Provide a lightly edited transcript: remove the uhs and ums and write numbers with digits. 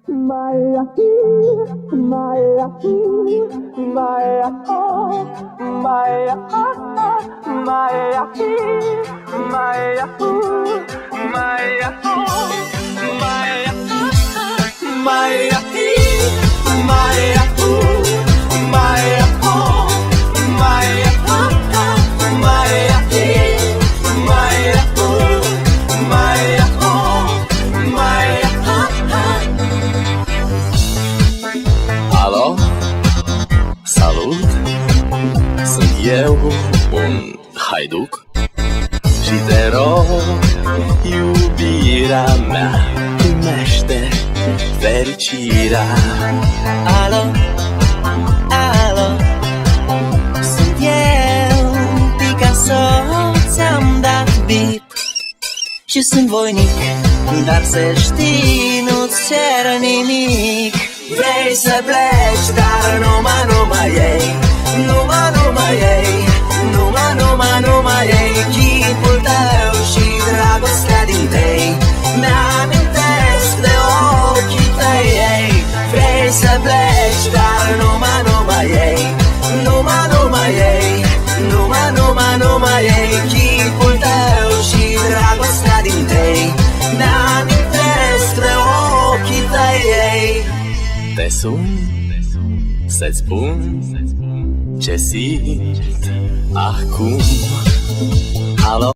Maya, Maya, Maya, oh, Maya, Maya, Maya, Maya, oh, Maya, Maya, Maya, Maya, oh, Maya, Maya, Maya, Maya, oh, Maya. Alo, salut, sunt eu, un haiduc și te rog, iubirea mea, primește fericirea. Alo, alo, sunt eu, Picasso, ți-am dat bip și sunt voinic, dar să știi, nu-ți cer nimic. Vrei să pleci, dar numai ei, numai ei, numai ei, chipul tău și dragostea din tei, mi-amintesc de ochii tăi, ei. Vrei să pleci, dar numai ei, numai ei, numai ei, chipul tău și dragostea din tei, mi-amintesc de ochii tăi, ei. Te sun să-ți spun ce simt acum. Alo.